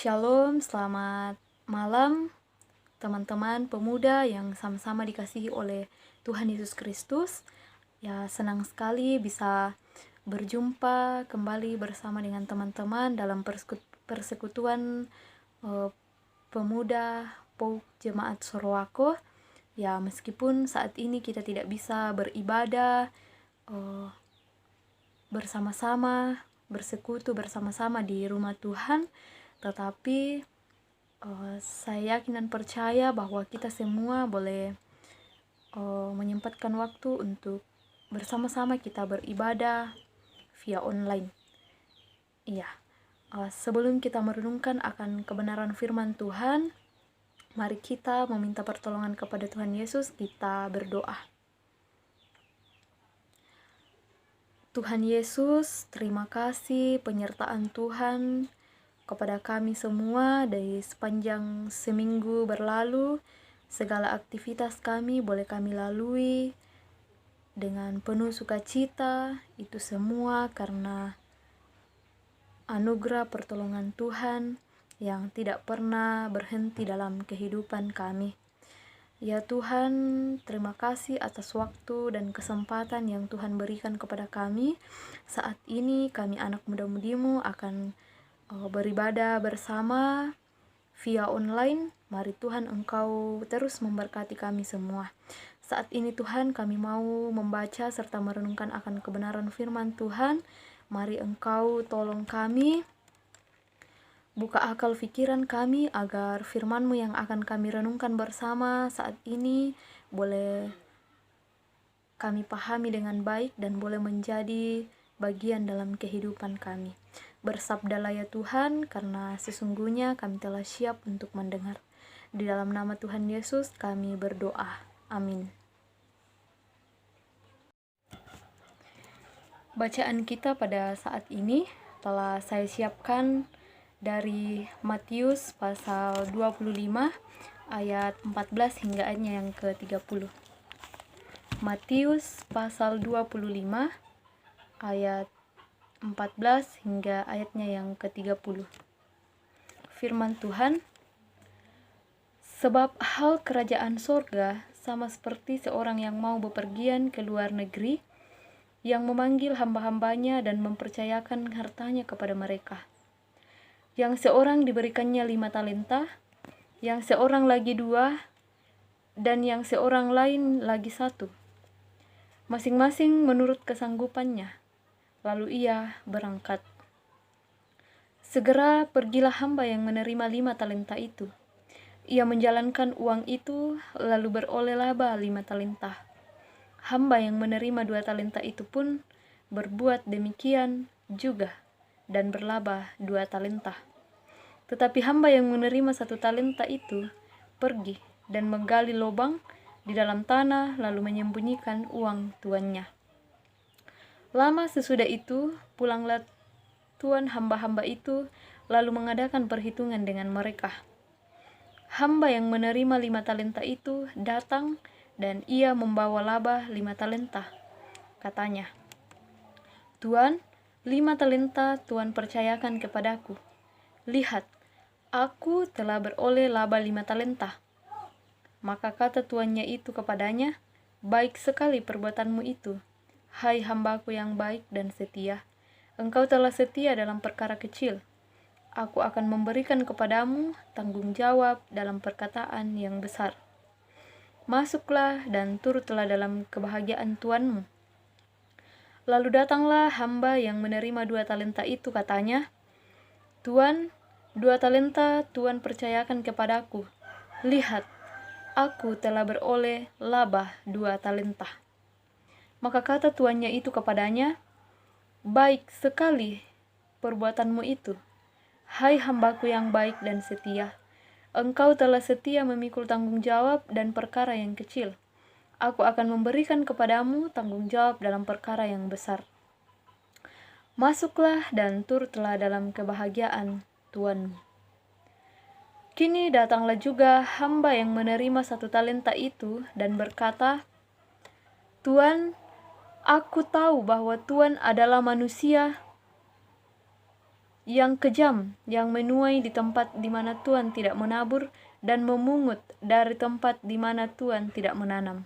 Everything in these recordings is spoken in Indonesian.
Shalom, selamat malam teman-teman pemuda yang sama-sama dikasihi oleh Tuhan Yesus Kristus. Ya, senang sekali bisa berjumpa kembali bersama dengan teman-teman dalam persekutuan pemuda POUK Jemaat Sorowako. Ya, meskipun saat ini kita tidak bisa beribadah bersama-sama, bersekutu bersama-sama di rumah Tuhan, tetapi saya yakin dan percaya bahwa kita semua boleh menyempatkan waktu untuk bersama-sama kita beribadah via online. Iya, sebelum kita merenungkan akan kebenaran firman Tuhan, mari kita meminta pertolongan kepada Tuhan Yesus. Kita berdoa. Tuhan Yesus, terima kasih penyertaan Tuhan kepada kami semua dari sepanjang seminggu berlalu. Segala aktivitas kami boleh kami lalui dengan penuh sukacita. Itu semua karena anugerah pertolongan Tuhan yang tidak pernah berhenti dalam kehidupan kami. Ya Tuhan, terima kasih atas waktu dan kesempatan yang Tuhan berikan kepada kami. Saat ini kami anak muda-mudimu akan beribadah bersama via online. Mari Tuhan Engkau terus memberkati kami semua. Saat ini Tuhan, kami mau membaca serta merenungkan akan kebenaran firman Tuhan. Mari Engkau tolong kami, buka akal pikiran kami agar firman-Mu yang akan kami renungkan bersama saat ini boleh kami pahami dengan baik dan boleh menjadi bagian dalam kehidupan kami. Bersabdalah ya Tuhan, karena sesungguhnya kami telah siap untuk mendengar. Di dalam nama Tuhan Yesus kami berdoa. Amin. Bacaan kita pada saat ini telah saya siapkan dari Matius pasal 25 ayat 14 hingga ayatnya yang ke-30. Matius pasal 25 ayat 14 hingga ayatnya yang ke-30. Firman Tuhan, sebab hal kerajaan sorga sama seperti seorang yang mau bepergian ke luar negeri, yang memanggil hamba-hambanya dan mempercayakan hartanya kepada mereka. Yang seorang diberikannya 5 talenta, yang seorang lagi 2, dan yang seorang lain lagi 1. Masing-masing menurut kesanggupannya. Lalu ia berangkat. Segera pergilah hamba yang menerima 5 talenta itu. Ia menjalankan uang itu, lalu beroleh laba 5 talenta. Hamba yang menerima 2 talenta itu pun berbuat demikian juga, dan berlaba 2 talenta. Tetapi hamba yang menerima 1 talenta itu pergi dan menggali lubang di dalam tanah, lalu menyembunyikan uang tuannya. Lama sesudah itu, pulanglah tuan hamba-hamba itu, lalu mengadakan perhitungan dengan mereka. Hamba yang menerima 5 talenta itu datang, dan ia membawa laba 5 talenta. Katanya, Tuan, 5 talenta Tuan percayakan kepadaku. Lihat, aku telah beroleh laba 5 talenta. Maka kata tuannya itu kepadanya, baik sekali perbuatanmu itu. Hai hambaku yang baik dan setia, engkau telah setia dalam perkara kecil. Aku akan memberikan kepadamu tanggung jawab dalam perkataan yang besar. Masuklah dan turutlah dalam kebahagiaan tuanmu. Lalu datanglah hamba yang menerima 2 talenta itu, katanya, Tuan, 2 talenta Tuan percayakan kepadaku. Lihat, aku telah beroleh laba 2 talenta. Maka kata tuannya itu kepadanya, baik sekali perbuatanmu itu. Hai hambaku yang baik dan setia, engkau telah setia memikul tanggung jawab dan perkara yang kecil. Aku akan memberikan kepadamu tanggung jawab dalam perkara yang besar. Masuklah dan turutlah dalam kebahagiaan tuanmu. Kini datanglah juga hamba yang menerima 1 talenta itu dan berkata, Tuan, aku tahu bahwa Tuan adalah manusia yang kejam, yang menuai di tempat di mana Tuhan tidak menabur, dan memungut dari tempat di mana Tuhan tidak menanam.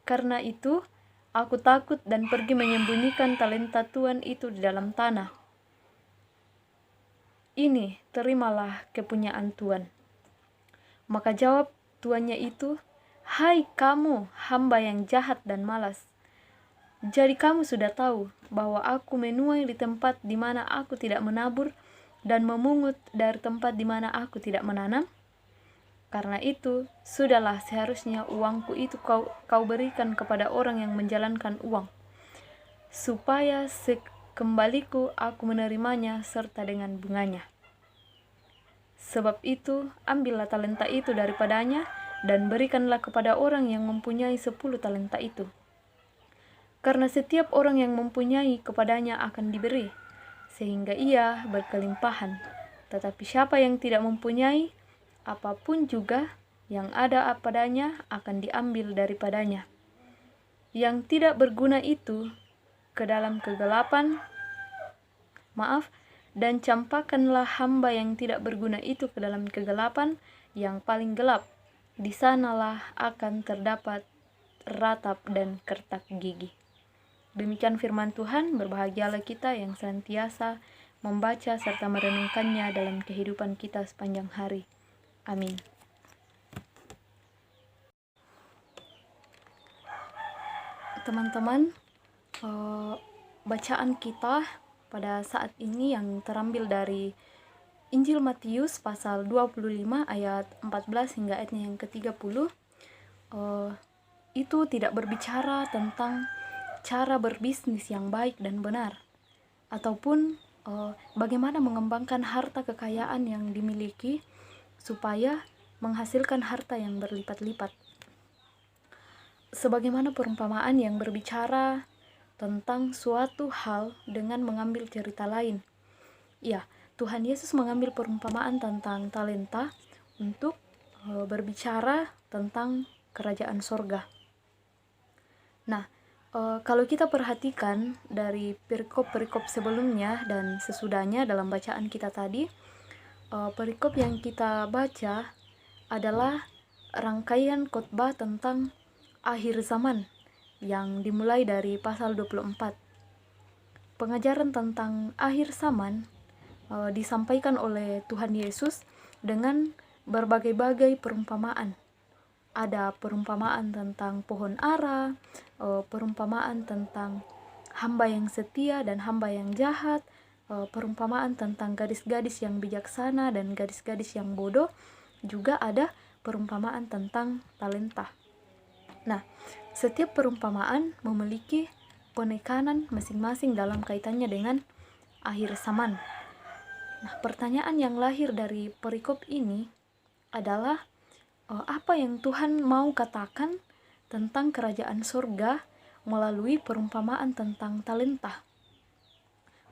Karena itu, aku takut dan pergi menyembunyikan talenta Tuhan itu di dalam tanah. Ini, terimalah kepunyaan Tuhan. Maka jawab tuannya itu, "Hai kamu, hamba yang jahat dan malas. Jadi kamu sudah tahu bahwa aku menuai di tempat di mana aku tidak menabur dan memungut dari tempat di mana aku tidak menanam? Karena itu, sudahlah seharusnya uangku itu kau berikan kepada orang yang menjalankan uang, supaya sekembaliku aku menerimanya serta dengan bunganya. Sebab itu, ambillah talenta itu daripadanya dan berikanlah kepada orang yang mempunyai 10 talenta itu. Karena setiap orang yang mempunyai kepadanya akan diberi, sehingga ia berkelimpahan. Tetapi siapa yang tidak mempunyai, apapun juga yang ada padanya akan diambil daripadanya. Yang tidak berguna itu ke dalam kegelapan, dan campakkanlah hamba yang tidak berguna itu ke dalam kegelapan yang paling gelap. Di sanalah akan terdapat ratap dan kertak gigi. Demikian firman Tuhan. Berbahagialah kita yang senantiasa membaca serta merenungkannya dalam kehidupan kita sepanjang hari. Amin. Teman-teman, bacaan kita pada saat ini yang terambil dari Injil Matius pasal 25 ayat 14 hingga ayatnya yang ke-30, itu tidak berbicara tentang cara berbisnis yang baik dan benar, ataupun bagaimana mengembangkan harta kekayaan yang dimiliki supaya menghasilkan harta yang berlipat-lipat. Sebagaimana perumpamaan yang berbicara tentang suatu hal dengan mengambil cerita lain. Ya, Tuhan Yesus mengambil perumpamaan tentang talenta untuk berbicara tentang kerajaan sorga. Nah, kalau kita perhatikan dari perikop-perikop sebelumnya dan sesudahnya dalam bacaan kita tadi, perikop yang kita baca adalah rangkaian khotbah tentang akhir zaman yang dimulai dari pasal 24. Pengajaran tentang akhir zaman disampaikan oleh Tuhan Yesus dengan berbagai-bagai perumpamaan. Ada perumpamaan tentang pohon ara, perumpamaan tentang hamba yang setia dan hamba yang jahat, perumpamaan tentang gadis-gadis yang bijaksana dan gadis-gadis yang bodoh, juga ada perumpamaan tentang talenta. Nah, setiap perumpamaan memiliki penekanan masing-masing dalam kaitannya dengan akhir zaman. Nah, pertanyaan yang lahir dari perikop ini adalah apa yang Tuhan mau katakan tentang kerajaan surga melalui perumpamaan tentang talenta?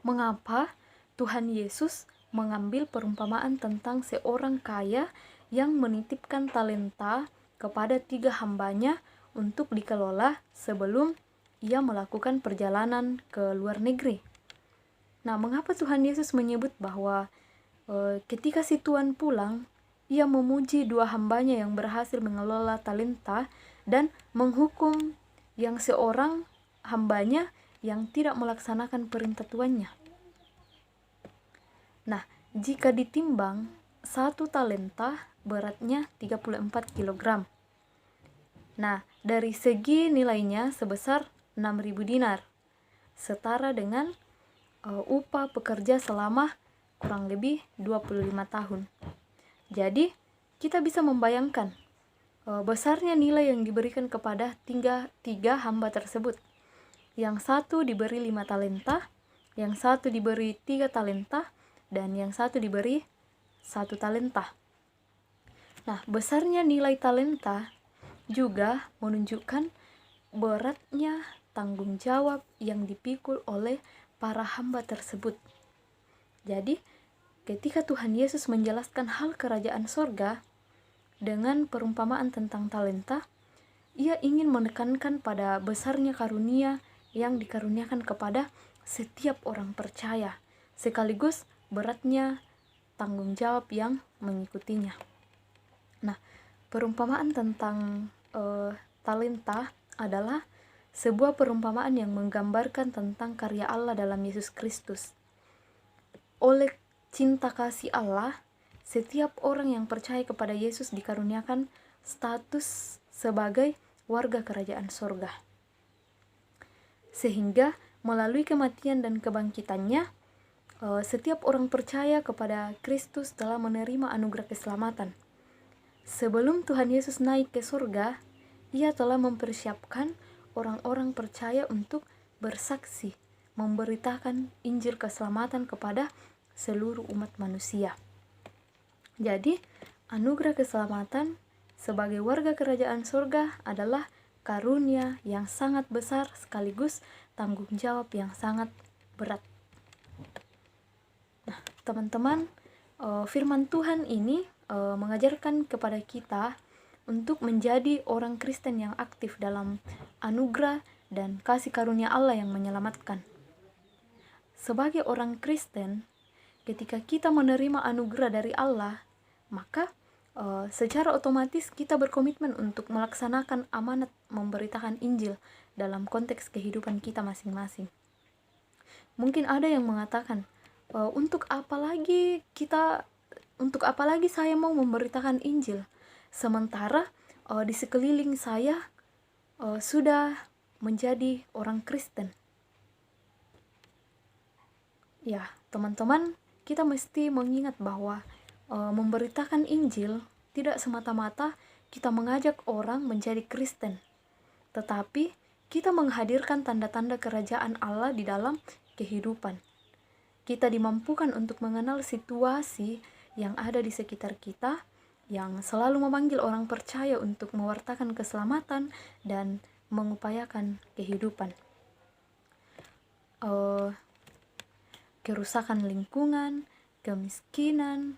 Mengapa Tuhan Yesus mengambil perumpamaan tentang seorang kaya yang menitipkan talenta kepada 3 hambanya untuk dikelola sebelum ia melakukan perjalanan ke luar negeri? Nah, mengapa Tuhan Yesus menyebut bahwa ketika si tuan pulang, ia memuji 2 hambanya yang berhasil mengelola talenta dan menghukum yang seorang hambanya yang tidak melaksanakan perintah tuannya? Nah, jika ditimbang, 1 talenta beratnya 34 kg. Nah, dari segi nilainya sebesar 6.000 dinar, setara dengan upah pekerja selama kurang lebih 25 tahun. Jadi, kita bisa membayangkan besarnya nilai yang diberikan kepada tiga hamba tersebut. Yang satu diberi 5 talenta, yang satu diberi 3 talenta, dan yang satu diberi 1 talenta. Nah, besarnya nilai talenta juga menunjukkan beratnya tanggung jawab yang dipikul oleh para hamba tersebut. Jadi, ketika Tuhan Yesus menjelaskan hal kerajaan sorga dengan perumpamaan tentang talenta, ia ingin menekankan pada besarnya karunia yang dikaruniakan kepada setiap orang percaya, sekaligus beratnya tanggung jawab yang mengikutinya. Nah, perumpamaan tentang talenta adalah sebuah perumpamaan yang menggambarkan tentang karya Allah dalam Yesus Kristus. Oleh cinta kasih Allah, setiap orang yang percaya kepada Yesus dikaruniakan status sebagai warga kerajaan sorga. Sehingga melalui kematian dan kebangkitannya, setiap orang percaya kepada Kristus telah menerima anugerah keselamatan. Sebelum Tuhan Yesus naik ke surga, Ia telah mempersiapkan orang-orang percaya untuk bersaksi, memberitakan Injil keselamatan kepada seluruh umat manusia. Jadi, anugerah keselamatan sebagai warga kerajaan surga adalah karunia yang sangat besar sekaligus tanggung jawab yang sangat berat. Nah, teman-teman, firman Tuhan ini mengajarkan kepada kita untuk menjadi orang Kristen yang aktif dalam anugerah dan kasih karunia Allah yang menyelamatkan. Sebagai orang Kristen, ketika kita menerima anugerah dari Allah, maka secara otomatis kita berkomitmen untuk melaksanakan amanat memberitakan Injil dalam konteks kehidupan kita masing-masing. Mungkin ada yang mengatakan, untuk apa lagi saya mau memberitakan Injil, sementara di sekeliling saya sudah menjadi orang Kristen. Ya, teman-teman, kita mesti mengingat bahwa memberitakan Injil tidak semata-mata kita mengajak orang menjadi Kristen, tetapi kita menghadirkan tanda-tanda kerajaan Allah di dalam kehidupan. Kita dimampukan untuk mengenal situasi yang ada di sekitar kita, yang selalu memanggil orang percaya untuk mewartakan keselamatan dan mengupayakan kehidupan. Kerusakan lingkungan, kemiskinan,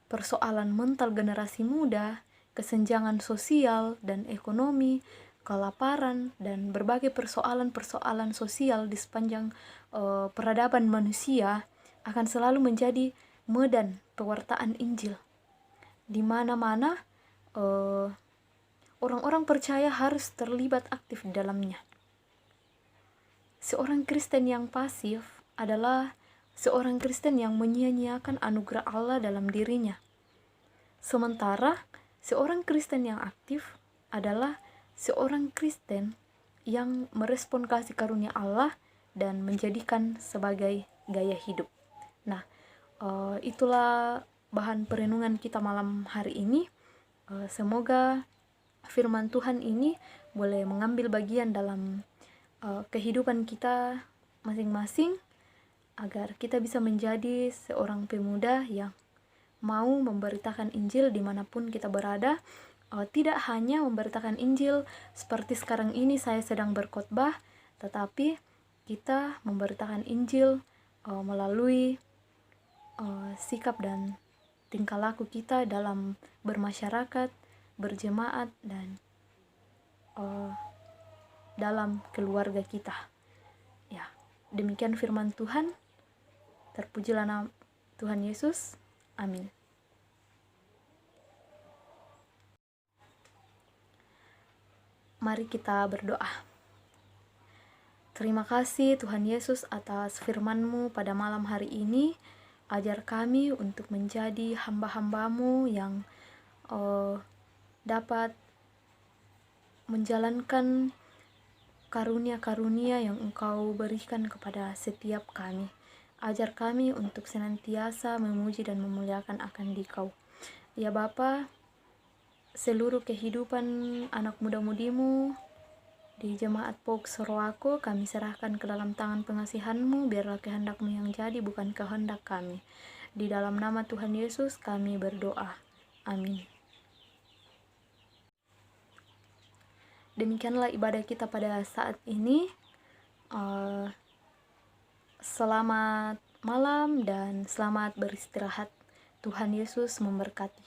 persoalan mental generasi muda, kesenjangan sosial dan ekonomi, kelaparan, dan berbagai persoalan-persoalan sosial di sepanjang peradaban manusia akan selalu menjadi medan pewartaan Injil. Di mana-mana orang-orang percaya harus terlibat aktif di dalamnya. Seorang Kristen yang pasif adalah seorang Kristen yang menyia-nyiakan anugerah Allah dalam dirinya. Sementara seorang Kristen yang aktif adalah seorang Kristen yang merespon kasih karunia Allah dan menjadikan sebagai gaya hidup. Nah, itulah bahan perenungan kita malam hari ini. Semoga firman Tuhan ini boleh mengambil bagian dalam kehidupan kita masing-masing, agar kita bisa menjadi seorang pemuda yang mau memberitakan Injil dimanapun kita berada. Tidak hanya memberitakan Injil seperti sekarang ini saya sedang berkhotbah, tetapi kita memberitakan Injil melalui sikap dan tingkah laku kita dalam bermasyarakat, berjemaat, dan dalam keluarga kita. Ya, demikian firman Tuhan. Terpujilah nama Tuhan Yesus. Amin. Mari kita berdoa. Terima kasih Tuhan Yesus atas firman-Mu pada malam hari ini. Ajar kami untuk menjadi hamba-hamba-Mu yang dapat menjalankan karunia-karunia yang Engkau berikan kepada setiap kami. Ajar kami untuk senantiasa memuji dan memuliakan akan Dikau. Ya Bapa, seluruh kehidupan anak muda-mudimu di Jemaat Pauk Sorowako kami serahkan ke dalam tangan pengasihan-Mu. Biarlah kehendak-Mu yang jadi, bukan kehendak kami. Di dalam nama Tuhan Yesus kami berdoa. Amin. Demikianlah ibadah kita pada saat ini. Selamat malam dan selamat beristirahat. Tuhan Yesus memberkati.